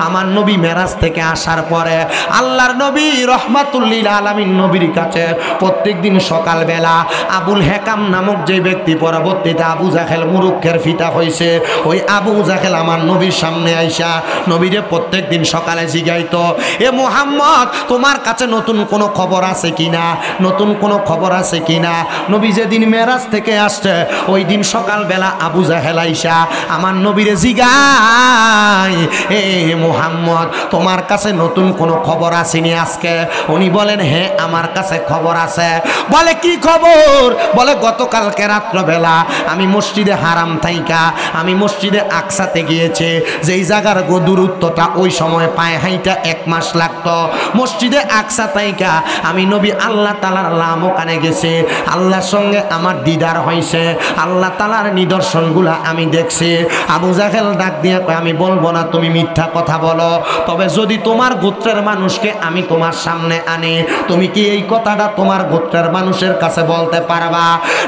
আমার নবী মেরাজ থেকে আসার পরে আল্লাহর নবী রহমাতুল লিল আলামিন নবীর কাছে প্রত্যেকদিন সকালবেলা আবুল হেকাম নামক যে ব্যক্তি পরবর্তীতে আবু জাহেল মুরুক্ষের ফিতা হয়েছে, ওই আবু জাহেল আমার নবীর সামনে আইসা নবীরে প্রত্যেকদিন সকালে জিগাইতো, এ মুহাম্মদ তোমার কাছে নতুন কোনো খবর আছে কিনা, নতুন কোনো খবর আছে কিনা। নবী যেদিন মেরাজ থেকে আসছে ওই দিন সকালবেলা আবু জাহেল আইসা আমার নবীরে জিগায়, এ মুহাম্মদ তোমার কাছে নতুন কোনো খবর আসেনি আজকে? উনি বলেন হ্যাঁ আমার কাছে খবর আছে। বলে কি খবর? বলে গতকালকে রাত্রবেলা আমি মসজিদে হারাম থাইকা আমি মসজিদে আকসাতে গিয়েছি, যেই জায়গার দূরত্বটা ওই সময় পায়ে হাইটা 1 মাস লাগতো। মসজিদে আকসা থাইকা আমি নবী আল্লাহ তাআলার ওখানে গেছি, আল্লাহর সঙ্গে আমার দিদার হয়েছে, আল্লাহ তাআলার নিদর্শনগুলা আমি দেখছি। আবু জাহেল ডাক দিয়ে কয়, আমি বলবো না তুমি মিথ্যা কথা বলো, তবে যদি তোমার গোত্রের মানুষকে আমি তোমার সামনে আনি, তুমি কি এই কথাটা তোমার গোত্রের মানুষের কাছে বলতে পারবা?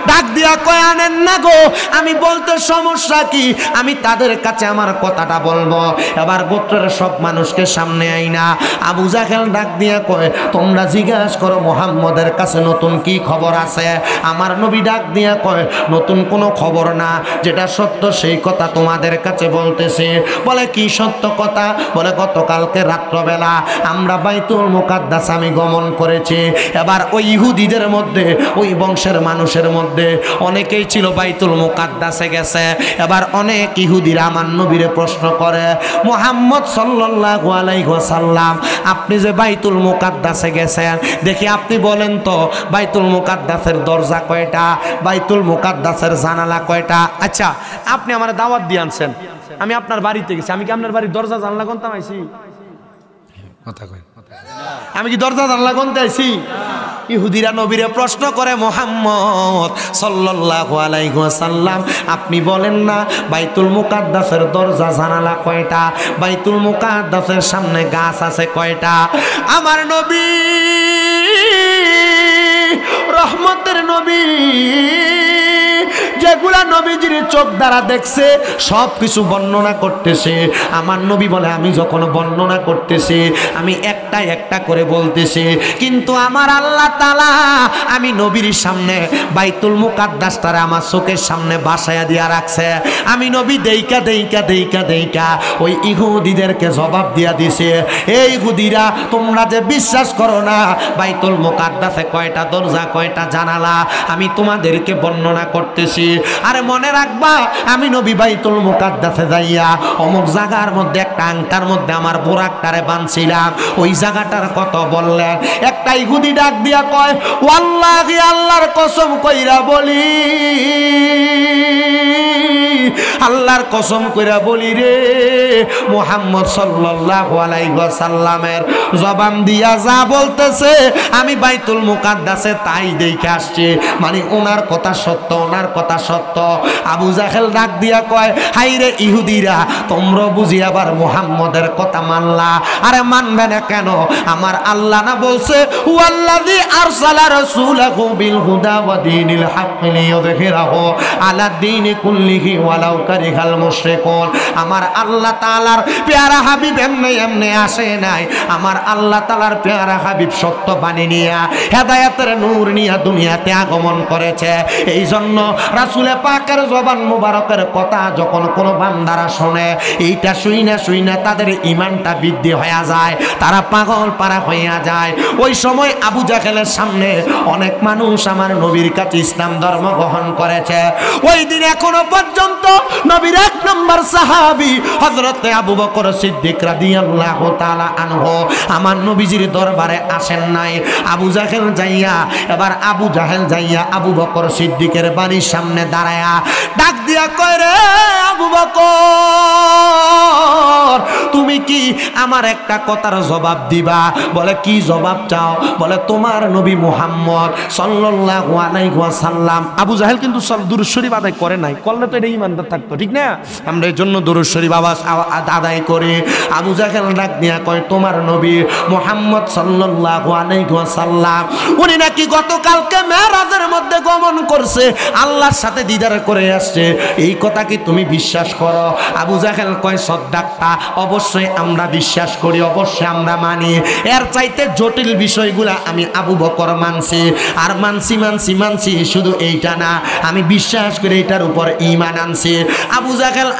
ডাক দিয়া কয়, আনেন না গো, আমি বলতে সমস্যা কি, আমি তাদের কাছে আমার কথাটা বলবো। এবার গোত্রের সব মানুষকে সামনে আইনা আবু জাহেল ডাক দিয়া কয়, তোমরা জিজ্ঞাসা করো মুহাম্মদের কাছে নতুন কি খবর আছে। আমার নবী ডাক দিয়া কয়, নতুন কোনো খবর না, যেটা সত্য সেই কথা তোমাদের কাছে বলতেছে। বলে কি সত্য কথা? বলে গতকালকে রাত্রবেলা আমরা বাইতুল মুকাদ্দাস আমি গমন করেছি। এবার ওই ইহুদিদের মধ্যে, ওই বংশের মানুষের মধ্যে অনেকেই ছিল বাইতুল মুকাদ্দাসে গেছে। এবার অনেক ইহুদিরা আমার নবীরে প্রশ্ন করে, মুহাম্মদ সাল্লাল্লাহু আলাইহি ওয়াসাল্লাম আপনি যে বাইতুল মুকাদ্দাসে গেছেন, দেখি আপনি বলেন তো বাইতুল মুকাদ্দাসের দরজা কয়টা, বাইতুল মুকাদ্দাসের জানালা কয়টা? আচ্ছা আপনি আমার দাওয়াত দিয়ে আনছেন, আমি আপনার বাড়িতে গেছি, আমি কি আপনার বাড়ির দরজা জানলা কোনটা আইছি? কথা কই, আমি কি দরজা জানলা কোনটা আইছি? ইহুদিরা নবীরে প্রশ্ন করে, মুহাম্মদ সাল্লাল্লাহু আলাইহি ওয়াসাল্লাম আপনি বলেন না বাইতুল মুকাদ্দাসের দরজা জানালা কয়টা, বাইতুল মুকাদ্দাসের সামনে গাছ আছে কয়টা? আমার নবী রহমতের নবী যেগুলা নবীজির চোখ দ্বারা দেখছে সব কিছু বর্ণনা করতেছে। আমার নবী বলে, আমি যখন বর্ণনা করতেছি আমি একটা একটা করে বলতেছি, কিন্তু আমার আল্লাহ তাআলা আমি নবীর সামনে বাইতুল মুকাদ্দাসটারে আমার চোখের সামনে বাসায়া দিয়া রাখছে। আমি নবী দেইকা দেইকা দেইকা দেইকা ওই ইহুদিদেরকে জবাব দিয়া দিছে, এই ইহুদিরা তোমরা যে বিশ্বাস করো না বাইতুল মুকাদ্দাসে কয়টা দরজা কয়টা জানালা, আমি তোমাদেরকে বর্ণনা করতেছি। আরে মনে রাখবা আমি নবী বাইতুল মুকাদ্দাসে যাইয়া অমুক জায়গার মধ্যে একটা আংটার মধ্যে আমার বোরাকটারে বাঁধছিলাম, ওই জায়গাটার কত বললেন। একটা ইহুদি ডাক দিয়া কয়, ওয়াল্লাহি আল্লাহর কসম কইরা বলি, আল্লাহর কসম কইরা বলি রে, মুহাম্মদ সাল্লাল্লাহু আলাইহি ওয়াসাল্লামের জবান দিয়া যা বলতেছে আমি বাইতুল মুকাদ্দাসে তাই দেখে আসছি, মানে ওনার কথা সত্য, ওনার কথা সত্য। আবু জাহেল ডাক দিয়া কয়, হাই রে ইহুদিরা, তোমরা বুঝি আবার মুহাম্মদের কথা মানলা? আরে মানবে না কেন? আমার আল্লাহ না বলছে, ওয়াল্লাযী আরসালা রাসূলাহু বিল হুদা ওয়া দীনিল হাক্কি লিইয়ুযহিরাহু আলা দীনি কুল্লিহি ওয়ালাউ কারিহাল মুশরিকুন। আমার আল্লাহ তাআলার পেয়ারা হাবিব এমনি এমনি আসে নাই, আমার আল্লাহ তাআলার পেয়ারা হাবিব সত্য বাণী নিয়া হেদায়েতের নূর নিয়া দুনিয়াতে আগমন করেছে। এই জন্য রাসূলে পাকের জবান মুবারকের কথা যখন কোনো বান্দারা শোনে, এইটা শুইনা শুইনা তাদের ঈমানটা বৃদ্ধি হয়ে যায়, তারা পাগল পারা হইয়া যায়। ওই সময় আবু জাহেলের সামনে অনেক মানুষ আমার নবীর কাছে ইসলাম ধর্ম গ্রহণ করেছে। ওই দিন এখনো পর্যন্ত নবীর 1 নম্বর সাহাবী হযরতে আবু বকর সিদ্দিক রাদিয়াল্লাহু তাআলা আনহু আমার নবীজির দরবারে আসেন নাই। আবু জাহেল যাইয়া, এবার আবু জাহেল যাইয়া আবু বকর সিদ্দিকের বাড়ির সামনে দাঁড়ায়া ডাক দিয়া কয়, রে আবু বকর তুমি কি আমার একটা কথার জবাব দিবা? বলে কি জবাব চাও? বলে তোমার নবী মুহাম্মদ সাল্লাল্লাহু আলাইহি ওয়াসাল্লাম। আবু জাহেল কিন্তু দুরূদ শরীফ আদায় করে নাই, করলে তো এটা ঈমান ইমানদার থাকতো, ঠিক না? আমরা এই জন্য দুরূদ শরীফ আদায় করি। আবু জাহেল ডাক দিয়া কয়, তোমার নবী মুহাম্মদ সাল্লাল্লাহু আলাইহি ওয়াসাল্লাম উনি নাকি গতকালকে মেরাজের মধ্যে গমন করছে, আল্লাহর সাথে দিদার করে আসছে, এই কথা কি তুমি বিশ্বাস করো? আবু জাহেল কয়, সদ্দাক্তা, অবশ্যই আমরা বিশ্বাস করি, অবশ্যই আমরা মানি। এর চাইতে জটিল বিষয়গুলা আমি আবু বকর মানছি, আর মানছি শুধু এইটা না, আমি বিশ্বাস করে এটার উপর ঈমান আনছি। আবু জাহেল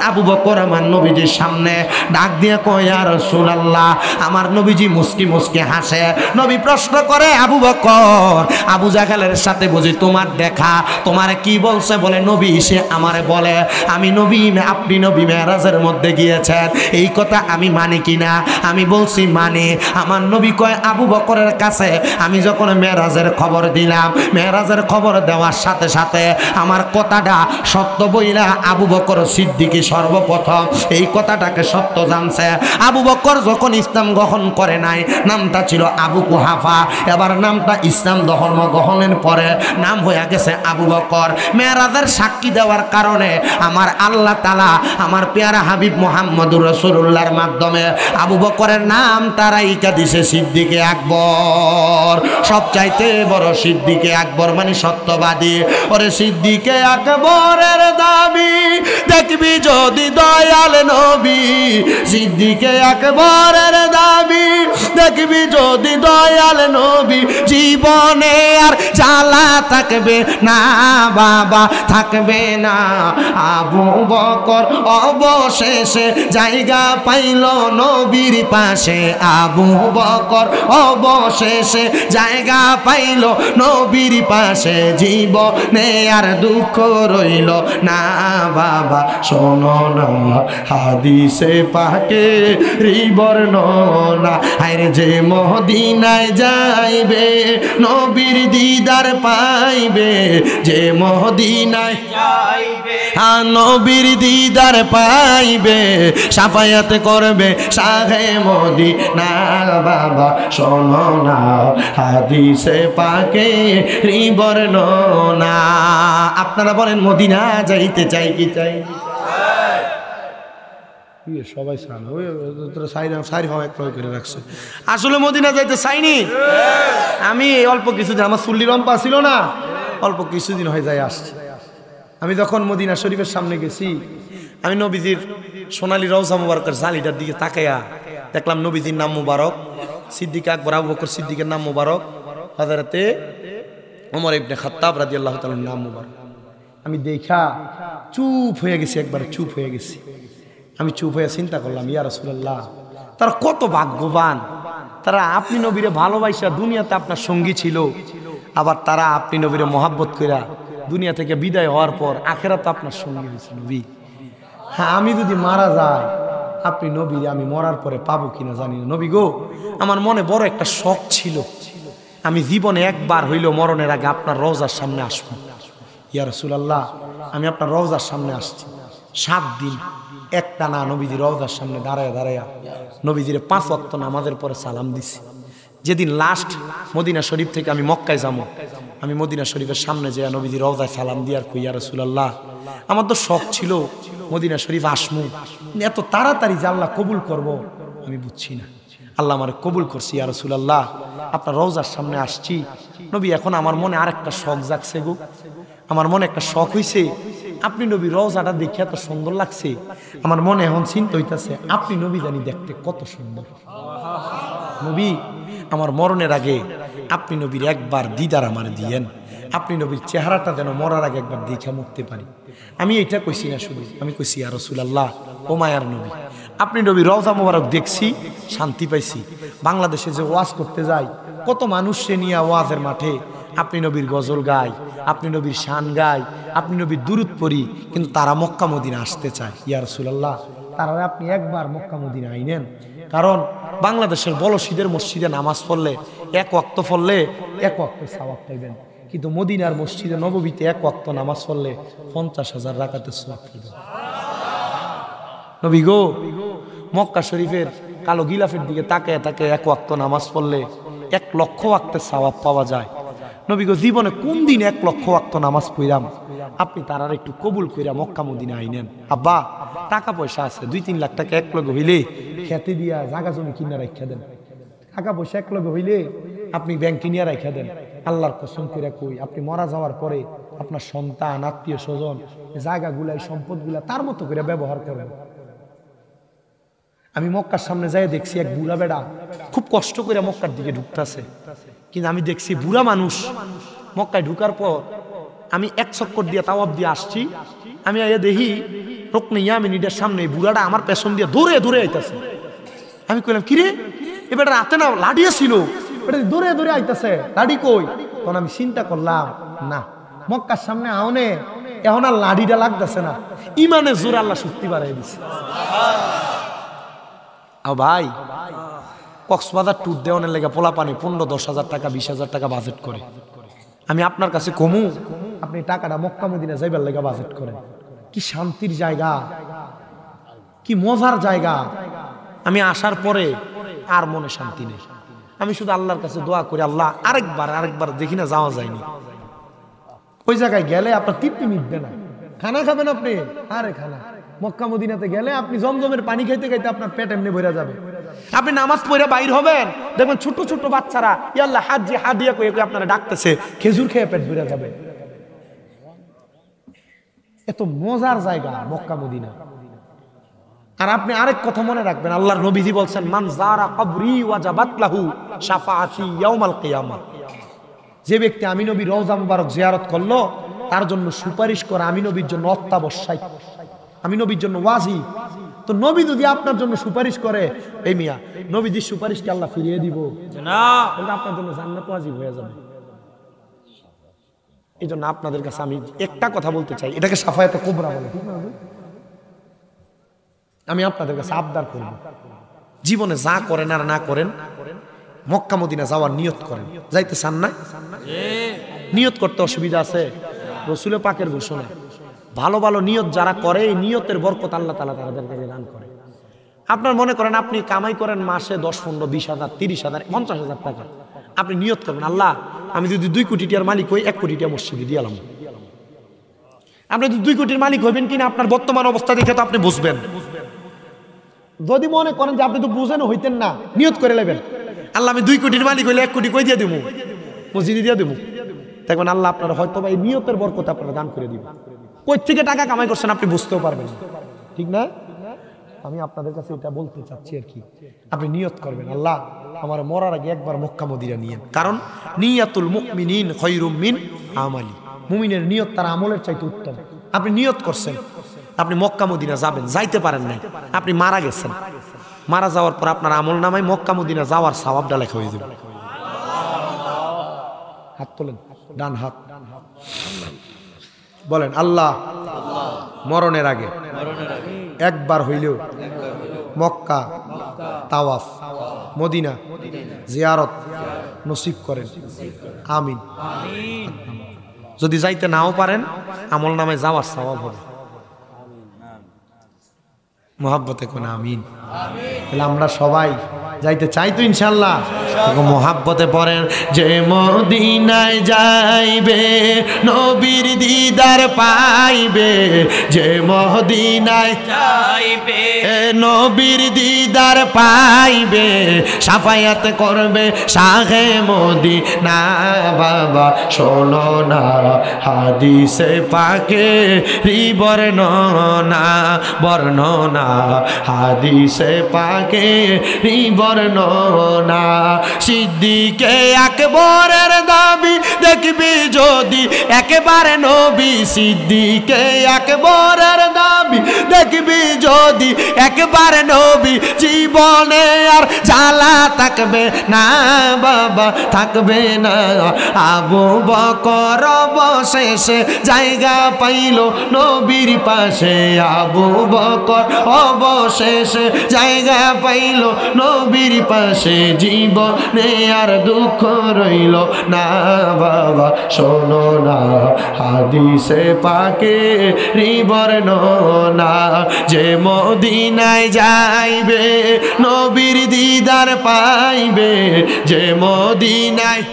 আবু বকর আমার নবীজির সামনে ডাক দিয়ে কয়, ইয়া রাসূলুল্লাহ, আমার নবীজি মুস্কি মুস্কি হাসে। নবী প্রশ্ন করে, আবু বকর, আবু জাহেলের সাথে বুঝি তোমার দেখা? তোমার কি বলছে? বলে, নবী সে আমারে বলে আমি নবী, আপনি নবী মেরাজের মধ্যে গিয়েছেন, এই কথা আমি মানি কিনা? আমি বলছি মানি। আমার নবী কয়, আবু বকরের কাছে আমি যখন মেরাজের খবর দিলাম, মেরাজের খবর দেওয়ার সাথে সাথে আমার কথাটা সত্য বইলা আবু বকর সিদ্দিকী সর্বপ্রথম এই কথাটাকে সত্য জানছে। আবু বকর যখন ইসলাম গ্রহণ করে নাই, নামটা ছিল আবু কুহাফা, এবার নামটা ইসলাম ধর্ম গ্রহণের পরে নাম হয়ে গেছে আবু বকর। মেরাজের সাক্ষী দেওয়ার কারণে আমার আল্লাহ তাআলা আমার পেয়ারা হাবিব মুহাম্মদুর রাসূলুল্লাহর মাধ্যমে আবু বকরের নাম তারাইকা দিছে সিদ্দিকে আকবর। সবচাইতে বড় সিদ্দিকে আকবর মানে সত্যবাদী। ওরে সিদ্দিকে আকবরের দাবি দেখবি যদি দয়াল নবী, সিদ্দিকে আকবরের দাবি দেখবি যদি দয়াল নবী, জীবনে আর জ্বালা থাকবে না বাবা, থাকবে না। আবু বকর অবশেষে জায়গা পাইল নবীর পাশে, আবু বকর অবশেষে জায়গা পাইল নবীর পাশে, জীবনে আর দুঃখ রইল না বাবা। শোনো না হাদিসে পাকে বর্ণনা, আরে যে মদিনায় যাইবে নবীর দিদার পাইবে, যে মদিনায় যাইবে নবীর দিদার পাইবে, শাফায়াত করবে শাহে মদিনা বাবা। শোনো না হাদিসে পাকে বর্ণনা। আপনারা বলেন মদিনা যাইতে চাই কি চাই? সবাই করে রাখছে। আসলে মদিনা যাইতে চাইনি আমি। অল্প কিছুদিন আমার চুল্লি রম্পা ছিল না, অল্প কিছুদিন হয়ে যায় আসছে। আমি যখন মদিনা শরীফের সামনে গেছি, আমি নবীজির সোনালী রওজা মুবারকের জালিটার দিকে তাকাইয়া দেখলাম নবীজির নাম মুবারক, সিদ্দিক আকবর আবু বকর সিদ্দিকের নাম মুবারক, হযরতে ওমর ইবনে খাত্তাব রাদিয়াল্লাহু তাআলার নাম মুবারক। আমি দেখা চুপ হয়ে গেছি, একবার চুপ হয়ে গেছি। আমি চুপ হয়ে চিন্তা করলাম, ইয়া রাসূলুল্লাহ, তারা কত ভাগ্যবান, তারা আপনি নবীরে ভালোবাসা দুনিয়াতে আপনার সঙ্গী ছিল, আবার তারা আপনি নবীরে মহাব্বত কইরা দুনিয়া থেকে বিদায় হওয়ার পর আখেরাতে আপনার সঙ্গী হয়েছে নবী। হ্যাঁ, আমি যদি মারা যাই আপনি নবী আমি মরার পরে পাবো কিনা জানি না। নবী গো, আমার মনে বড় একটা শখ ছিল, আমি জীবনে একবার হইল মরণের আগে আপনার রওজার সামনে আসবো। ইয়া রাসূলুল্লাহ, আমি আপনার রওজার সামনে আসছি। 7 দিন একটা না নবীজি রওজার সামনে দাঁড়ায়া নবীজির 5 ওয়াক্ত নামাজের পরে সালাম দিছি। যেদিন লাস্ট মদিনা শরীফ থেকে আমি মক্কায় যাবো, আমি মদিনা শরীফের সামনে যেয়ে নবীজি রওজায় সালাম দিয়ে আর কই, ইয়া রাসূলুল্লাহ, আমার তো শখ ছিল মদিনা শরীফ আসমু, এত তাড়াতাড়ি যে আল্লাহ কবুল করব আমি বুঝছি না। আল্লাহ আমার কবুল করছি। ইয়া রাসূলুল্লাহ, আপনার রওজার সামনে আসছি নবী, এখন আমার মনে আরেকটা শখ জাগছে গো। আমার মনে একটা শখ হইছে, আপনি নবী রওজাটা দেখে এত সুন্দর লাগছে, আমার মনে এখন চিন্তা হইতাছে আপনি নবী জানি দেখতে কত সুন্দর। নবী, আমার মরণের আগে আপনি নবীর একবার দিদার আমার দিয়েন, আপনি নবীর চেহারাটা যেন মরার আগে একবার দেখে মরতে পারি। আমি এটা কইছি না শুধু, আমি কইছি ইয়া রাসূলুল্লাহ, ও মায়ার নবী, আপনি নবীর রওজা মোবারক দেখছি, শান্তি পাইছি। বাংলাদেশে যে ওয়াজ করতে যাই, কত মানুষকে নিয়ে ওয়াজের মাঠে আপনি নবীর গজল গায়, আপনি নবীর শান গায়, আপনি নবীর দুরূদ পড়ি, কিন্তু তারা মক্কা মদিনা আসতে চায়। ইয়া রাসূলুল্লাহ, তারা আপনি একবার মক্কা মদিনা আইনেন, কারণ বাংলাদেশের বলশীদের মসজিদে নামাজ পড়লে 1 ওয়াক্ত পড়লে 1 ওয়াক্তের সওয়াব পাইবেন, কিন্তু মদিনার মসজিদে নববীতে 1 ওয়াক্ত নামাজ পড়লে 50,000 রাকাতের সওয়াব পাইবেন। নবী গো, মক্কা শরীফের কালো গিলাফের দিকে তাকায় 1 ওয়াক্ত নামাজ পড়লে 1 লক্ষ ওয়াক্তের সওয়াব পাওয়া যায়। নবী গো, জীবনে কোন দিন 1 লক্ষ ওয়াক্ত নামাজ পড়লাম আপনি তার একটু কবুল কইরা মক্কা মদিনা আইনেন। আব্বা টাকা পয়সা আছে 2-3 লাখ টাকা এক লগে হইলে খেতে দিয়া জায়গা জমি কিনা রাখা দেন। টাকা পয়সা এক লগে হইলে আপনি ব্যাংকে নিয়ে রাখা দেন। আল্লাহর কসম কইরা কই, আপনি মারা যাওয়ার পরে আপনার সন্তান, আত্মীয় স্বজন জায়গাগুলা, এই সম্পদগুলা তার মতো করে ব্যবহার করবেন। আমি মক্কার সামনে যাই দেখছি এক বুড়া বেড়া খুব কষ্ট করে মক্কার দিকে ঢুকতেছে, কিন্তু আমি দেখছি বুড়া মানুষ মক্কায় ঢুকার পর আমি 1 চক্কর দিয়ে তাওয়াব দিয়ে আসছি, আমি আইয়া দেখি রুকনে ইয়ামিনীদের সামনে বুড়াটা আমার পেছন দিয়ে দৌড়ে দৌড়ে আইতাছে। আমি কইলাম কিরে, এবার রাতে না লাড়িয়ে ছিল, দৌড়ে দৌড়ে আইতাছে, লাড়ি কই? তখন আমি চিন্তা করলাম, না মক্কার সামনে আওনে এখন আর লাড়িটা লাগতেছে না, ইমানে জোর আল্লাহ শক্তি বাড়াই দিছে। ভাই কক্সবাজার ট্যুর দেওয়ানের লেগে পোলা পানি 15-10 হাজার টাকা 20 হাজার টাকা বাজেট করে। আমি আপনার কাছে কমু, আপনি টাকাটা মক্কা মদিনা যাইবার লেগে বাজেট করেন। কি শান্তির জায়গা, কি মজার জায়গা। আমি আসার পরে আর মনে শান্তি নেই। আমি শুধু আল্লাহর কাছে দোয়া করি, আল্লাহ আরেকবার দেখি না যাওয়া যায়নি। ওই জায়গায় গেলে আপনার তৃপ্তি মিটবে না, খানা খাবেন আপনি, আরে খানা মক্কা মদিনাতে গেলে আপনি জমজমের পানি খাইতে খাইতে আপনার পেট এমনি ভরে যাবে। আপনি নামাজ পড়ে বাইর হবেন, দেখবেন ছোট ছোট বাচ্চারা ইয়াল্লাহ হাজি হাদিয়া কয়ে আপনারা ডাকতেছে, খেজুর খেয়ে পেট ভরে যাবে। এত মজার জায়গা মক্কা মদিনা। আর আপনি আরেক কথা মনে রাখবেন, আল্লাহর নবীজি বলছেন, মান যারা কবরি ওয়াজাবাত লাহু শাফাআতি ইয়াউমাল কিয়ামা। যে ব্যক্তি আমি নবীর রওজা মুবারক জিয়ারত করলো, তার জন্য সুপারিশ করা আমি নবীর জন্য অত্যাবশ্যক, আমি নবীর জন্য ওয়াজিব। তো নবী যদি আপনার জন্য সুপারিশ করে, এই মিয়া নবীজির সুপারিশকে আল্লাহ ফিরিয়ে দিব না, তাহলে আপনার জন্য জান্নাত ওয়াজিব হয়ে যাবে। এই জন্য আপনাদের কাছে আমি একটা কথা বলতে চাই, এটাকে সাফায়াতে কুবরা বলে, ঠিক না? আমি আপনাদের কাছে আবদার করব, জীবনে যা করেন আর না করেন মক্কা মদিনা যাওয়ার নিয়ত করেন। যাইতে চান না? নিয়ত করতে অসুবিধা আছে? রাসূল পাকের ঘোষণা, ভালো ভালো নিয়ত যারা করে, এই নিয়তের বরকত আল্লাহ তাআলা তাদেরকে দান করে। আপনার মনে করেন আপনি কামাই করেন মাসে 10, 15, 20 হাজার, 30 হাজার, 50 হাজার টাকা, আপনি নিয়ত করবেন, আল্লাহ আমি যদি 2 কোটি টাকার মালিক হই, 1 কোটি টাকা মসজিদে দিয়ে এলাম। আপনি যদি 2 কোটির মালিক হইবেন কিনা আপনার বর্তমান অবস্থা দেখে তো আপনি বুঝবেন। যদি মনে করেন যে আপনি তো বুঝেন হইতেন না, নিয়ত করে নেবেন, আল্লাহ আমি 2 কোটির মালিক হইলে 1 কোটি কই দিয়ে দেবো, মসজিদে দিয়ে দেবো। দেখবেন আল্লাহ আপনার হয়তো বা এই নিয়তের বরকত আপনারা দান করে দিবেন। কই থেকে টাকা কামাই করছেন আপনি বুঝতেও পারবেন, ঠিক না? আমি আপনাদের কাছে এটা বলতে চাচ্ছি আর কি, আপনি নিয়ত করবেন, আল্লাহ আমার মরার আগে একবার মক্কা মদিনা নিয়েন। কারণ নিয়াতুল মুমিনিন খায়রুম মিন আমালি, মুমিনের নিয়ত তার আমলের চাইতে উত্তম। আপনি নিয়ত করছেন আপনি মক্কা মদিনা যাবেন, যাইতে পারেন নাই, আপনি মারা গেছেন, মারা যাওয়ার পর আপনার আমল নামায় মক্কা মদিনা যাওয়ার সওয়াবটা লেখা হয়ে যাবে। হাত তোলেন, ডান হাত, বলেন আল্লাহ মরণের আগে একবার হইলেও মক্কা তাওয়াফ মদিনা জিয়ারত নসিব করেন, আমিন। যদি যাইতে নাও পারেন আমল নামে যাওয়ার সওয়াব হবে। মোহাব্বতে কোন আমিন। তাহলে আমরা সবাই যাইতে চাই তো ইনশাআল্লাহ। মোহাব্বতে পড়েন, যে মদিনায় যাইবে নবীর দিদার পাইবে, যে মদিনায় যাইবে নবীর দিদার পাইবে, সাফায়াত করবে শাহে মদিনা। বাবা শোনো না হাদিসে পাকে বর্ণনা, বর্ণনা হাদিসে পাকে বর্ণনা। সিদ্দিকে আকবরের দাবি দেখবি যদি একেবারে নবী, সিদ্দিকে আকবরের দাবি দেখবি যদি একেবারে নবী, জীবনে আর জ্বালা থাকবে না বাবা, থাকবে না। আবু বকর অবশেষে জায়গা পাইল নবীর পাশে, আবু বকর অবশেষে জায়গা পাইল নবীর পাশে, জীবনে আর দুঃখ রইল না বাবা। শোনো না হাদিসে পাকে বর্ণনা, যে মদিনায় যাইবে নবীর দিদার পাইবে, যে মদিনায়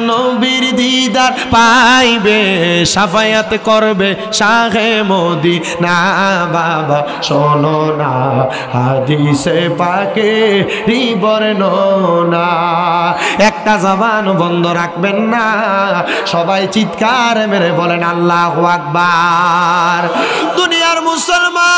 নবীর দিদার পাইবে, শাফায়াত করবে শাহে মদিনা। বাবা শোনো না হাদিসে পাকে বর্ণনা, একটা জবান বন্ধ রাখবেন না, সবাই চিৎকার মেরে বলেন আল্লাহু আকবার। দুনিয়ার মুসলমান,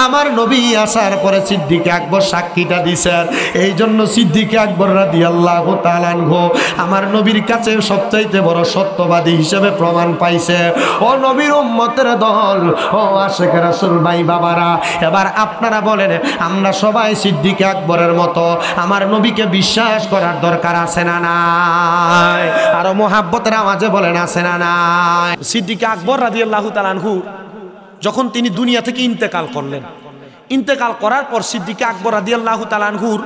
আমার নবী আসার পরে সিদ্দিক আকবর সাক্ষীটা দিছেন, এই জন্য সিদ্দিক আকবর রাদিয়াল্লাহু তাআলা আনহু আমার নবীর কাছে সবচাইতে বড় সত্যবাদী হিসেবে প্রমাণ পাইছে। ও নবীর উম্মতের দল, ও আশিক রাসূল ভাই বাবারা, এবার আপনারা বলেন আমরা সবাই সিদ্দিক আকবরের মতো আমার নবীকে বিশ্বাস করার দরকার আছে না নাই? আরো মোহাব্বতের আওয়াজে বলেন আছে না নাই? সিদ্দিক আকবর রাদিয়াল্লাহু তাআলা আনহু যখন তিনি দুনিয়া থেকে ইন্তেকাল করলেন, ইন্তেকাল করার পর সিদ্দিক আকবর রাদিয়াল্লাহু তাআলা আনহুর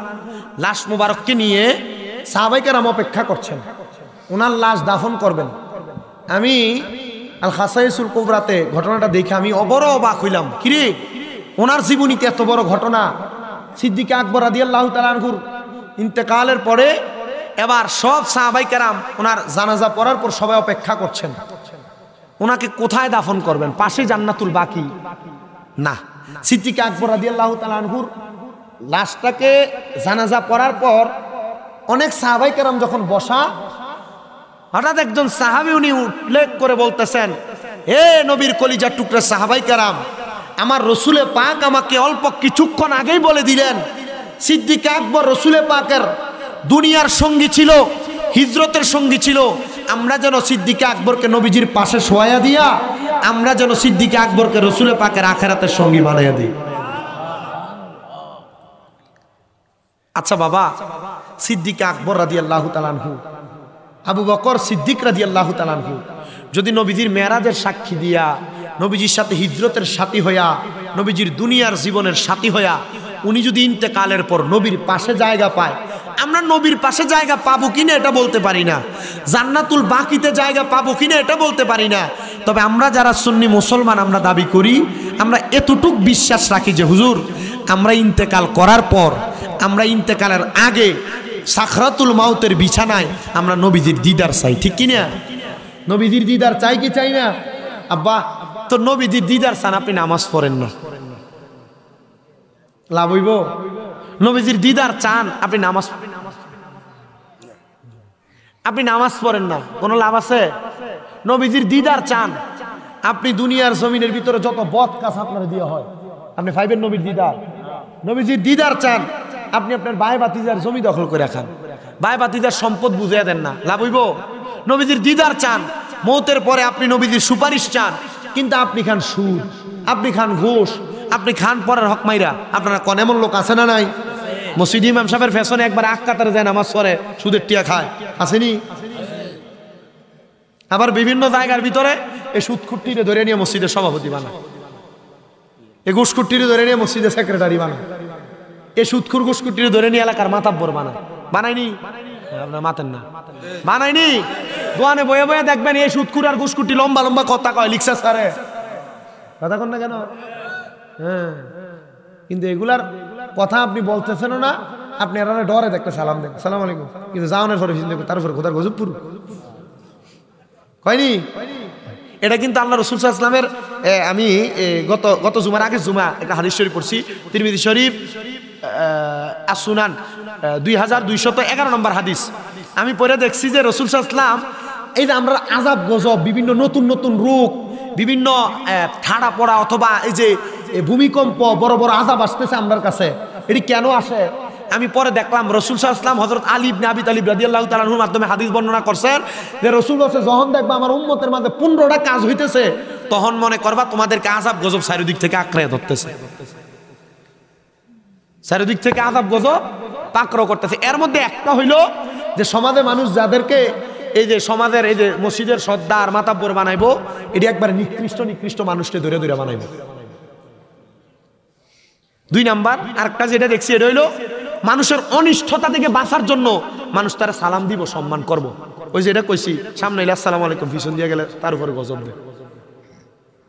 লাশ মুবারককে নিয়ে সাহাবায়ে কেরাম অপেক্ষা করছেন, ওনার লাশ দাফন করবেন। আমি আল খাসাইসুল কুবরাতে ঘটনাটা দেখে আমি বড় অবাক হইলাম, কিরে ওনার জীবনীতে এত বড় ঘটনা। সিদ্দিক আকবর রাদিয়াল্লাহু তাআলা আনহুর ইন্তেকালের পরে এবার সব সাহাবায়ে কেরাম ওনার জানাজা পড়ার পর সবাই অপেক্ষা করছেন, ওনাকে কোথায় দাফন করবেন? পাশে জান্নাতুল বাকি না, সিদ্দিক আকবর রাদিয়াল্লাহু তাআলা আনহুর লাশটাকে জানাজা পড়ার পর অনেক সাহাবায়ে কেরাম যখন বসা, হঠাৎ একজন সাহাবী উনি উল্লেখ করে বলতেছেন, হে নবীর কলিজার টুকরা সাহাবায়ে কেরাম, আমার রসুলে পাক আমাকে অল্প কিছুক্ষণ আগেই বলে দিলেন সিদ্দিক আকবর রসুলে পাকের দুনিয়ার সঙ্গী ছিল, হিজরতের সঙ্গী ছিল। আমরা যেন সিদ্দিক আকবরকে নবীজির পাশে শোয়া দিয়া আমরা যেন সিদ্দিক আকবরকে রসুলে পাকের আখিরাতের সঙ্গী বানাইয়া দিই। আচ্ছা বাবা, সিদ্দিক আকবর রাদিয়াল্লাহু তাআলা আনহু, আবু বকর সিদ্দিক রাদিয়াল্লাহু তাআলা আনহু যদি নবীজির মেরাজের সাক্ষী দিয়া, নবীজির সাথে হিজরতের সাথী হইয়া, নবীজির দুনিয়ার জীবনের সাথী হইয়া উনি যদি ইন্তেকালের পর নবীর পাশে জায়গা পায়, আমরা নবীর পাশে জায়গা পাবো কিনা এটা বলতে পারি না, জান্নাতুল বাকিতে জায়গা পাবো কিনা এটা বলতে পারি না। তবে আমরা যারা সুন্নি মুসলমান আমরা দাবি করি, আমরা এতটুক বিশ্বাস রাখি যে হুজুর আমরা ইন্তেকাল করার পর, আমরা ইন্তেকালের আগে সাখরাতুল মাউতের বিছানায় আমরা নবীজির দিদার চাই, ঠিক কিনা? নবীজির দিদার চাই কি চাই না? আব্বা তো নবীজির দিদার চান, আপনি নামাজ পড়েন না, লাভ হইব? নবীজির দিদার চান, আপনি নামাজ পড়েন না, কোনো লাভ আছে? নবীজির দিদার চান, আপনি দুনিয়ার জমিনের ভিতরে যত বদ কাজ আপনার দিয়ে হয় আপনি পাইবেন নবীর দিদার। নবীজির দিদার চান, আপনি আপনার ভাই ভাতিজার জমি দখল করে রাখান, ভাই ভাতিজার সম্পদ বুঝিয়ে দেন না, লাভ হইব? নবীজির দিদার চান, মৌতের পরে আপনি নবীজির সুপারিশ চান, কিন্তু আপনি খান সুদ, আপনি খান ঘুষ, আপনি খান পরের হক মাইরা। আপনারা কোন এমন লোক আছে না নাই? মসজিদ ইমাম সাহেবের ফ্যাশনে একবার আখ কাতারে যায় নামাজ পড়ে, সুদের টিয়া খায়, আসেনি? আবার বিভিন্ন জায়গার ভিতরে এই সুদকুট্টিরে ধরে নিয়ে মসজিদের সভাপতি বানায়, এই ঘুষকুট্টিরে ধরে নিয়ে মসজিদের সেক্রেটারি বানায়, এই সুদখুর ঘুষকুট্টিরে ধরে নিয়ে এলাকার মাতাব্বর বানায়। বানায়নি? আপনার মাতেন না, বানায়নি? দোয়ানে বয়ে বয়ে দেখবেন এই সুদখুর আর ঘুষকুট্টি লম্বা লম্বা কথা কয়, লিখছে স্যারে, কথা কন না কেন? হ্যাঁ, কিন্তু এগুলার কথা আপনি বলতেছেন না, আপনি এরা ডরে দেখতে সালাম দেন, সালাম আলাইকুম, কিন্তু যাওয়ানোর পরে তার উপরে খোদার গজবপুর কয়নি? এটা কিন্তু আল্লাহ রাসূল সাল্লাল্লাহু আলাইহি ওয়াসাল্লামের, আমি গত জুমার আগের জুমা একটা হাদিস শরীফ পড়ছি, তিরমিজি শরীফ আসুনান 2211 নম্বর হাদিস। আমি পড়ে দেখছি যে রাসূল সাল্লাল্লাহু আলাইহি ওয়াসাল্লাম এই যে আমরা আযাব গজব, বিভিন্ন নতুন নতুন রোগ, বিভিন্ন ঠাড়া পড়া অথবা এই যে ভূমিকম্প, বড় বড় আযাব আসতেছে আমার কাছে, এটি কেন আসে? আমি পরে দেখলাম রাসূল সাল্লাল্লাহু আলাইহি ওয়াসাল্লাম হযরত আলী ইবনে আবি তালিব রাদিয়াল্লাহু তাআলা আনহুর মাধ্যমে হাদিস বর্ণনা করছেন যে রাসূল বলেছে, যখন দেখবা আমার উম্মতের মাঝে 15টা কাজ হইতেছে, তখন মনে করবা তোমাদেরকে আযাব গজব চারিদিক থেকে আঁকড়ে ধরতেছে, চারিদিক থেকে আযাব গজব পাকড়াও করতেছে। এর মধ্যে একটা হইল যে সমাজে মানুষ যাদেরকে এই যে সমাজের এই যে মসজিদের সর্দার মাতাব্বর বানাইবো, এটি একবার নিকৃষ্ট মানুষকে ধরে ধরে বানাইবো। 2 নাম্বার আরেকটা যেটা দেখছি, এটা হইলো মানুষের অনিষ্ঠতা থেকে বাঁচার জন্য মানুষ তারা সালাম দিব, সম্মান করব। ওই যে এটা কইছি, সামনে এলে আসসালামু আলাইকুম, পিছন দিয়ে গেলে তার উপরে গজব দেয়।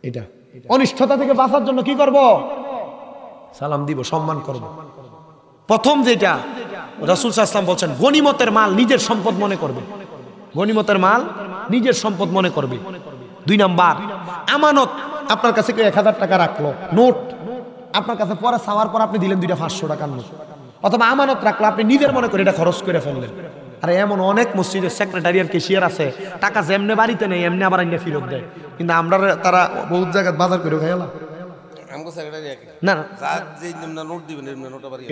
এটা অনিষ্ঠতা থেকে বাঁচার জন্য কি করব? সালাম দিব, সম্মান করব। প্রথম যেটা রাসূল সাল্লাল্লাহু আলাইহি ওয়াসাল্লাম বলছেন গনিমতের মাল নিজের সম্পদ মনে করবে, গনিমতের মাল নিজের সম্পদ মনে করবে। 2 নাম্বার, আমানত। আপনার কাছে কেউ 1000 টাকা রাখলো নোট, আপনার কাছে পরে চাওয়ার পর আপনি দিলেন 2টা 500 টাকার নোট, অথবা আমানত রাখলো, আপনি নিজের মনে করে এটা খরচ করে ফেললেন। আরে এমন অনেক মসজিদের সেক্রেটারি আর ক্যাশিয়ার আছে, টাকা যেমনে বাড়িতে নেই এমনি আবার আইনা ফেরত দেয়, কিন্তু আমরা তারা বহুত জায়গায় বাজার করে খাইলাম না।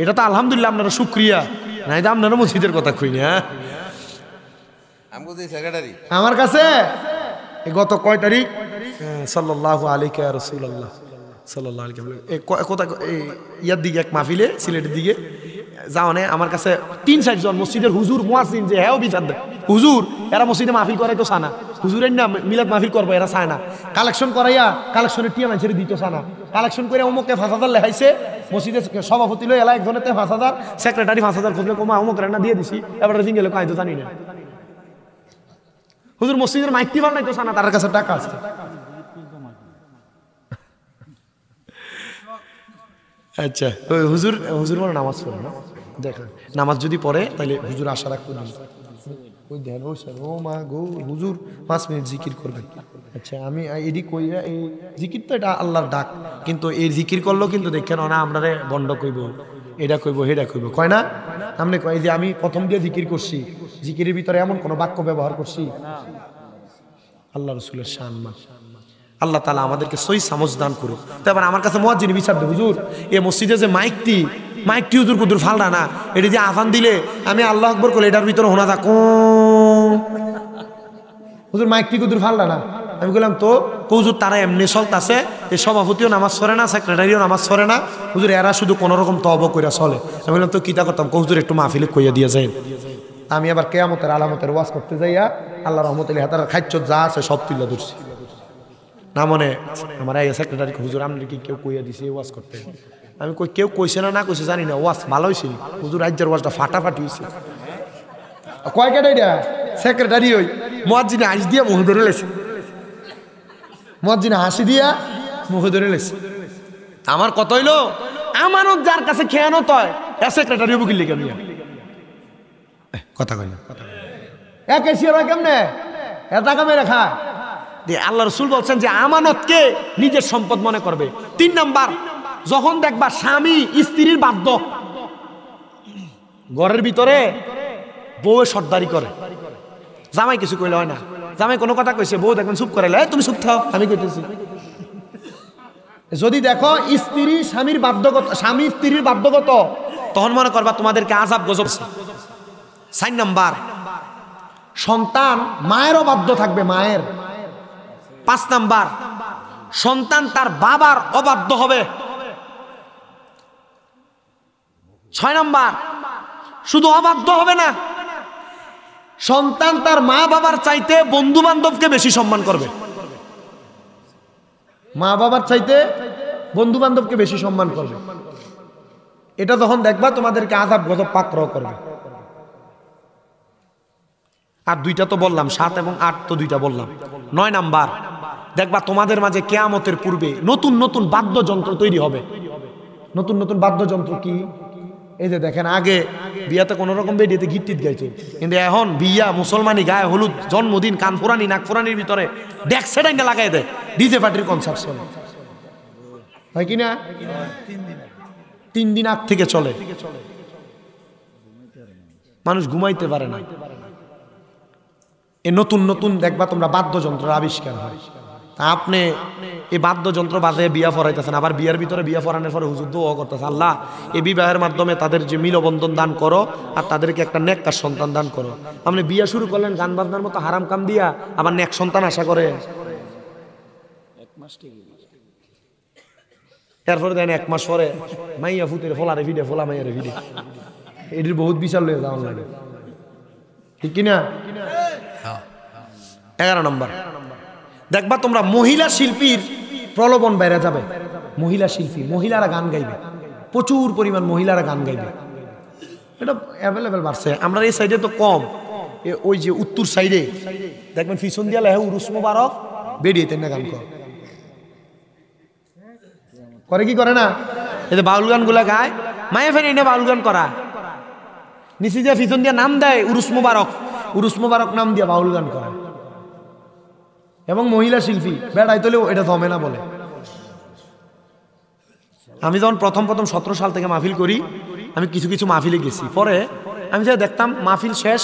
এটা তো আলহামদুলিল্লাহ আপনারা শুক্রিয়া, নাই তো আপনারা মসজিদের কথা কই না। আমার কাছে গত কয় তারিখ সাল্লাল্লাহু আলাইহি ওয়া রাসূলুল্লাহ সাল্লাল্লাহু আলাইহি কোথা ইয়ার দিকে এক মাহফিলে সিলেটের দিকে যাওয়ানে আমার কাছে 3-4 জন মসজিদের হুজুর মুয়াজ্জিন যে হ্যাঁ বিচার দেয়, হুজুর এরা মসজিদে মাহফিল করাই তো সানা, হুজুরের না মিলাদ মাহফিল করবো এরা চায় না, কালেকশন করাইয়া কালেকশনের টিয়া মানুষের দিত সানা, কালেকশন করে অমুককে 5000 লেখাইছে, মসজিদের সভাপতি লই এলা একজনেতে 5000, সেক্রেটারি 5000 খুঁজলে কমা অমুক রান্না দিয়ে দিছি, এবার জিঙ্গেলে কয় তো জানি না। হুজুর মসজিদের মাইকটি বার নাই তো সানা, তার কাছে টাকা আছে। আচ্ছা হুজুর, হুজুর মানে নামাজ পড়ে না, দেখেন নামাজ যদি পড়ে তাহলে হুজুর আশা রাখবেন ওই দেন ও স্যার ও মা গো হুজুর 5 মিনিট জিকির করবেন। আচ্ছা আমি এডি কইরা এই জিকির তো এটা আল্লাহর ডাক, কিন্তু এই জিকির করলেও কিন্তু দেখেন না আমরারে বন্ধ কইব, এটা কইব হেডা কইব কয় না, আপনি কয় যে আমি প্রথম দিয়ে জিকির করছি, জিকিরের ভিতরে এমন কোনো বাক্য ব্যবহার করছি? আল্লাহ রাসূলের সম্মান। আল্লাহ তাআলা আমাদেরকে সহি সমঝ দান করুক। তারপর আমার কাছে মুয়াজ্জিন বিচার দে, হুজুর এই মসজিদে যে মাইকটি হুজুর কুদুর ফালডা না, এটা যে আযান দিলে আমি আল্লাহু আকবার কইলে এটার ভিতরে হোনা যা হুজুর মাইকটি কুদুর ফালডা না, আমি বললাম তো হুজুর তারা এমনি চলতেছে, এই সভাপতিও নামাজ পড়ে না, সেক্রেটারিও নামাজ পড়ে না, হুজুর এরা শুধু কোনো রকম তওবা কইরা চলে। আমি বললাম তো কিতা করতাম, হুজুর একটু মাহফিলে কইয়া দিয়ে যাই। আমি আবার কিয়ামতের আলামতের ওয়াজ করতে যাইয়া আল্লাহ রহমতুল্লাহ হাতার খাইচ্ছ যা আছে সব তুলে ধরছি না, মনে আমার এই সেক্রেটারি হুজুর আপনি কি কেউ কইয়া দিছে ওয়াজ করতে? আমি কই কেউ কইছে না কইছে জানি না, ওয়াজ ভালো হয়েছিল হুজুর, রাজ্যের ওয়াজটা ফাটাফাটি হয়েছে। কয় কেটা এটা সেক্রেটারি ওই মুয়াজ্জিনে হাসি দিয়া মুখ ধরে লেছে, মুয়াজ্জিনে হাসি দিয়া মুখ ধরে লেছে। আমার কত হইলো আমানত যার কাছে খেয়ানত হয় এ সেক্রেটারি বুকিল লিখে নিয়ে কথা কই না, এক এসিয়ার কেমনে এ টাকা মেরে খা। আল্লাহ রাসূল বলছেন যে আমানতকে নিজের সম্পদ মনে করবে। 3 নাম্বার, যখন দেখবা স্বামী স্ত্রীর বাধ্য, ঘরের ভিতরে বউয়ে সর্দারি করে, জামাই কিছু কইলে হয় না, জামাই কোনো কথা কইছে বউ দেখবেন চুপ করে, তুমি চুপ থাও আমি কইতেছি। যদি দেখো স্ত্রী স্বামীর বাধ্যগত, স্বামী স্ত্রীর বাধ্যগত, তখন মনে করবা তোমাদেরকে আযাব গজব। 4 নাম্বার, সন্তান মায়েরও বাধ্য থাকবে, মায়ের। 5 নাম্বার, সন্তান তার বাবার অবাধ্য হবে। 6 নাম্বার, শুধু অবাধ্য হবে না, সন্তান তার মা বাবার চাইতে বন্ধু বান্ধবকে বেশি সম্মান করবে, মা বাবার চাইতে বন্ধু বান্ধবকে বেশি সম্মান করবে। এটা যখন দেখবা তোমাদেরকে আযাব গজব পাকড়াও করবে। আর 2টা তো বললাম, 7 এবং 8 তো 2টা বললাম। 9 নাম্বার, দেখবা তোমাদের মাঝে কিয়ামতের পূর্বে নতুন নতুন বাদ্যযন্ত্র তৈরি হবে। নতুন নতুন বাদ্যযন্ত্র কি? এই যে দেখেন আগে বিয়াতে কোনো রকম বেডিতে গীত টিত গাইতো, কিন্তু এখন বিয়া মুসলমানি গায়ে হলুদ জন্মদিন কান ফুরানি নাক ফুরানির ভিতরে ডেক সেটাইঙ্গা লাগাই দেয়, ডিজে পার্টির কনসার্ট চলে হয় কিনা? 3 দিন আগ থেকে চলে, মানুষ ঘুমাইতে পারে না। এই নতুন নতুন দেখবা তোমরা বাদ্যযন্ত্রের আবিষ্কার হয়। তা আপনি এই বাদ্যযন্ত্র বাজে বিয়া পড়াইতেছেন, আবার বিয়ার ভিতরে বিয়া পড়ানোর পরে হুজুর দোয়া করতেছে, আল্লাহ এই বিবাহের মাধ্যমে তাদের যে মিলবন্ধন দান করো আর তাদেরকে একটা নেককার সন্তান দান করো। আপনি বিয়া শুরু করলেন গান বাজনার মতো হারাম কাম দিয়া, আবার নেক সন্তান আশা করে, এরপরে দেন 1 মাস পরে মাইয়া ফুতের ফোলারে ভিডে, ফোলা মাইয়ারে ভিডে, এটির বহুত বিচার লয়ে যাওয়ার লাগে, ঠিক কিনা? 11 নম্বর, দেখবা তোমরা মহিলা শিল্পীর প্রলোভন বেড়ে যাবে। মহিলা শিল্পী, মহিলারা গান গাইবে, প্রচুর পরিমাণ মহিলারা গান গাইবে, এটা অ্যাভেলেবেল বাড়ছে। আমরা এই সাইডে তো কম, ওই যে উত্তর সাইডে দেখবেন পিছন দিয়া লেহে উরুস মোবারক বেরিয়েতেন না গান করে কি করে না, এই যে বাউল গান গুলা গায়, মায়ে ফের এনে বাউল গান করা নিচে দিয়ে পিছন দিয়ে নাম দেয় উরুস মুবারক নাম দিয়ে বাউল গান করে এবং মহিলা শিল্পী বেড়াই তোলেও এটা জমে না বলে। আমি যখন প্রথম 17 সাল থেকে মাহফিল করি, আমি কিছু কিছু মাহফিলে গেছি, পরে আমি যা দেখতাম মাহফিল শেষ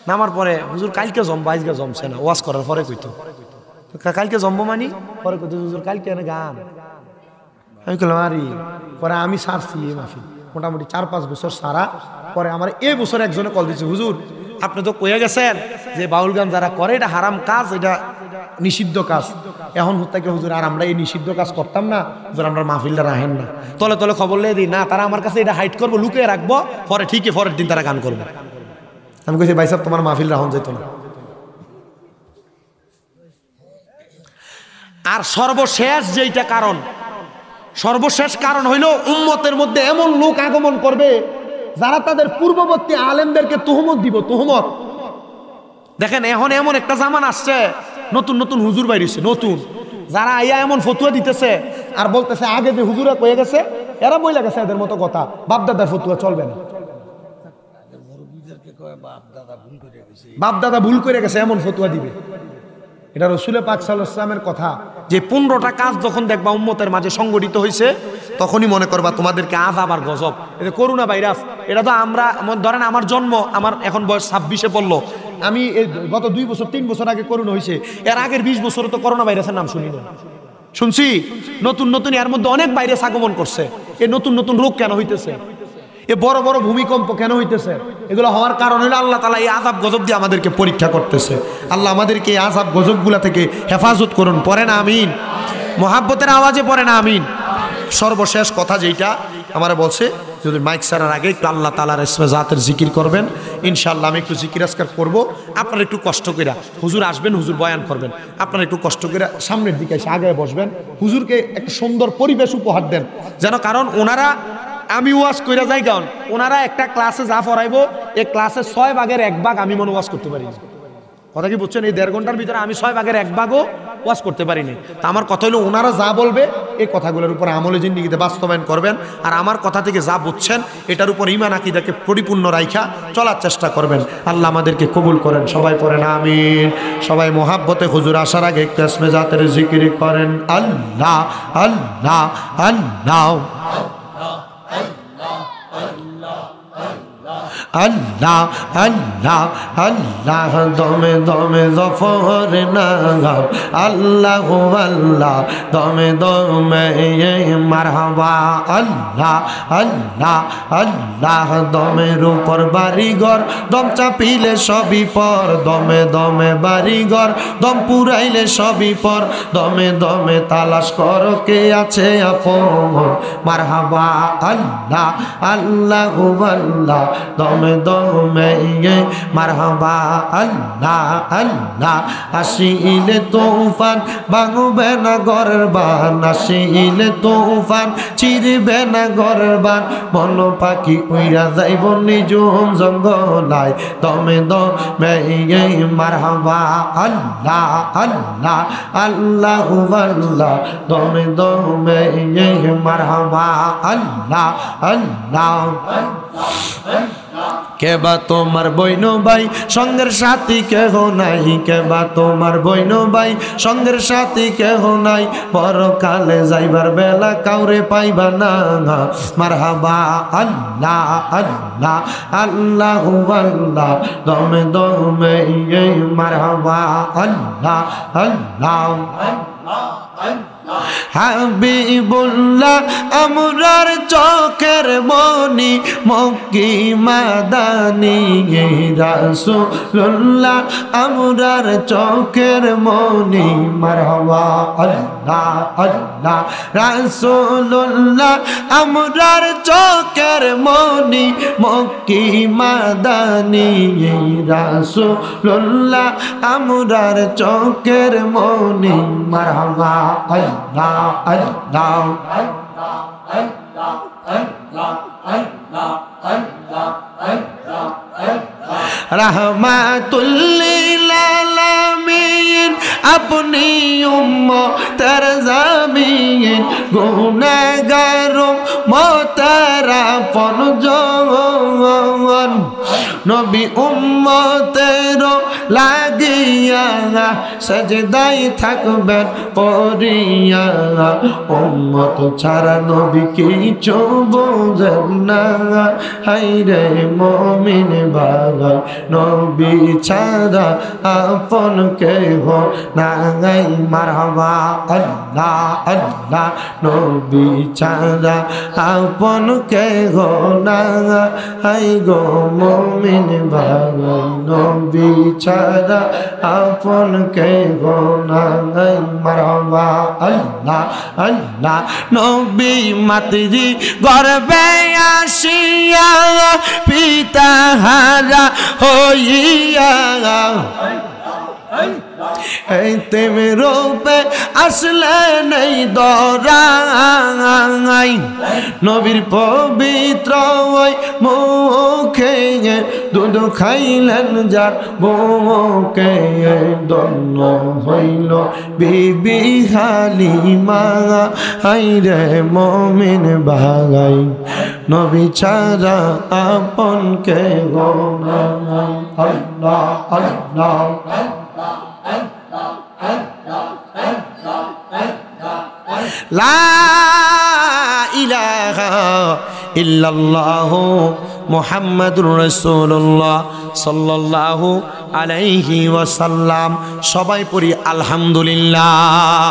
নামার পরে হুজুর কালকে জমবো, আজকে জমছে না, ওয়াজ করার পরে কইতো কালকে জমবো মানি, পরে কইতো হুজুর কালকে এনে গান। আমি বললাম আরে, পরে আমি সারছি এই মাহফিল মোটামুটি 4-5 বছর সারা। পরে আমার এই বছর একজনে কল দিচ্ছে, হুজুর আপনি তো কয়ে গেছেন যে বাউল গান যারা করে এটা হারাম কাজ, এটা নিষিদ্ধ কাজ, এখন হত্যা কি হুজুর আর আমরা এই নিষিদ্ধ কাজ করতাম না, হুজুর আমরা মাহফিলটা রাখেন না। তলে তলে খবর লিয়ে দিই না, তারা আমার কাছে এটা হাইড করবো, লুকিয়ে রাখবো, পরে ঠিকই পরের দিন তারা গান করবে। আমি কইছি ভাই সাহেব তোমার মাহফিল রাখুন যেত না। আর সর্বশেষ কারণ হইল উম্মতের মধ্যে এমন লোক আগমন করবে যারা তাদের পূর্ববর্তী আলেমদেরকে তুহমত দিব। তুহমত দেখেন, এখন এমন একটা জামান আসছে, নতুন হুজুর বাইরেছে, নতুন যারা আইয়া এমন ফতুয়া দিতেছে আর বলতেছে আগে যে হুজুরা কয়ে গেছে, এরা বইলা গেছে এদের মতো কথা, বাপদাদার ফতুয়া চলবে না, বাপদাদা ভুল করে গেছে এমন ফতুয়া দিবে। এটা রাসূল পাক সাল্লাল্লাহু আলাইহি ওয়াসাল্লামের কথা যে 15টা কাজ যখন দেখবা উম্মতের মাঝে সংগঠিত হয়েছে, তখনই মনে করবা তোমাদেরকে আযাব আর গজব। এটা করোনা ভাইরাস, এটা তো আমরা ধরেন আমার জন্ম, আমার এখন বয়স 26-এ পড়লো, আমি গত 2-3 বছর আগে করোনা হয়েছে, এর আগের 20 বছরে তো করোনা ভাইরাসের নাম শুনি না, শুনছি নতুন এর মধ্যে অনেক ভাইরাস আগমন করছে। এই নতুন রোগ কেন হইতেছে, এ বড় বড় ভূমিকম্প কেন হইতেছে? এগুলো হওয়ার কারণ হলো আল্লাহ তাআলা এই আযাব গজব দিয়ে আমাদেরকে পরীক্ষা করতেছে। আল্লাহ আমাদেরকে এই আযাব গজবগুলা থেকে হেফাজত করুন, পড়েন আমিন, মোহাব্বতের আওয়াজে পড়েন আমিন। সর্বশেষ কথা যেটা আমার বলছে, যদি মাইক ছাড়ার আগে একটু আল্লাহ তাআলার ইসমে জাতের জিকির করবেন ইনশাআল্লাহ। আমি একটু জিকির আজকার করবো, আপনারা একটু কষ্ট করে, হুজুর আসবেন, হুজুর বয়ান করবেন, আপনারা একটু কষ্ট করে সামনের দিকে এসে আগে বসবেন, হুজুরকে একটা সুন্দর পরিবেশ উপহার দেন যেন, কারণ ওনারা, আমি ওয়াজ কইরা যাই, কারণ ওনারা একটা ক্লাসে যা পড়াইবো এই ক্লাসে 6 ভাগের 1 ভাগ আমি মনে ওয়াজ করতে পারি। কথা কি বুঝছেন? এই 1.5 ঘন্টার ভিতরে আমি 6 ভাগের 1 ভাগও ওয়াজ করতে পারিনি। তা আমার কথা হলো ওনারা যা বলবে এই কথাগুলোর উপর আমলে জিন্দেগিতে বাস্তবায়ন করবেন, আর আমার কথা থেকে যা বুঝছেন এটার উপর ঈমান আকীদাকে পরিপূর্ণ রাইখা চলার চেষ্টা করবেন। আল্লাহ আমাদেরকে কবুল করেন, সবাই পড়েন আমিন। সবাই মোহাব্বতে হুজুর আসার আগে একটু ইসমে জাতের জিকির করেন, আল্লাহ আল্লাহ আল্লাহ আল্লাহ আল্লাহ আল্লাহ, দমে দমে জফর নাগাম, আল্লাহ আল্লাহ দমে দমে মারহাবা, আল্লাহ আল্লাহ আল্লাহ দমের উপর বাড়িঘর, দম চাপিলে সবই পর, দমে দমে বাড়িঘর, দম পুরাইলে সবই পর, দমে দমে তালাশ কর কে আছে আপন, মারহাবা, আল্লাহ আল্লাহ আল্লাহ দমে দমে মারহাবা, আল্লাহ আল্লাহ। আসিলে তুফান ভাঙবে না ঘরের বান, আসিলে তুফান চিরবে না ঘরের বান, মন পাখি উইরা যাইব নিজুম জঙ্গলায়, দমে দমে মারহাবা, আল্লাহ আল্লাহ আল্লাহ আল্লাহ দমে দমে মারহাবা, আল্লাহ আল্লাহ। কেবা তোমার বইন ভাই সঙ্গের সাথী কেহ নাই, কেবা তোমার বইন ভাই সঙ্গের সাথী কেহ নাই, পরকালে যাইবার বেলা কাউরে পাইবা না, মারহাবা, আল্লাহ আল্লাহ আল্লাহ আল্লাহ দমে দমে মারহাবা, আল্লাহ আল্লাহ। হাবিবুল্লাহ আমরার চোখের মনি, মক্কি মাদানি, রাসূলুল্লাহ আমরার চোখের মনি, মারহাবা, আল্লাহ আল্লাহ। রাসূলুল্লাহ আমরার চোখের মনি, মক্কি মাদানি, রাসূলুল্লাহ আমরার চোখের মনি, মারহাবা, আল্লাহ আল্লাহ রাহমাতুল লিল আলামিন, আপনি উম্মতের জামিন, গুনাহগার উম্মতের আপনজন, নবী উম্মতের লাগিয়া সেজদায় থাকবেন পড়িয়া উম্মত ছাড়া নবী কিছু বোঝেন না হায়রে মুমিন ভাই নবী ছাড়া আপন কেহ নাই মারহাবা আল্লাহ আল্লাহ নবী ছাড়া আপন কেহ নাই গো মুমিন ভাই নবী ছাড়া আপন কেহ নাই মারহাবা আল্লাহ আল্লাহ নবী মাতৃ গর্ভে আসিয়া পিতা হারা হইয়া এই তেমে রূপে আসলে নেই দরাই নবীর পবিত্র ওই মুখে দুধ খাইলেন যার বুকে দন্ন হইল বিবি হালিমা হায়রে মুমিন ভাই নবী ছাড়া আপন কেহ নাই আল্লাহ আল্লাহ লা ইলাহা ইল্লাল্লাহু মুহাম্মাদুর রাসূলুল্লাহ সাল্লাল্লাহু আলাইহি ওয়াসাল্লাম। সবাই পড়ি আলহামদুলিল্লাহ।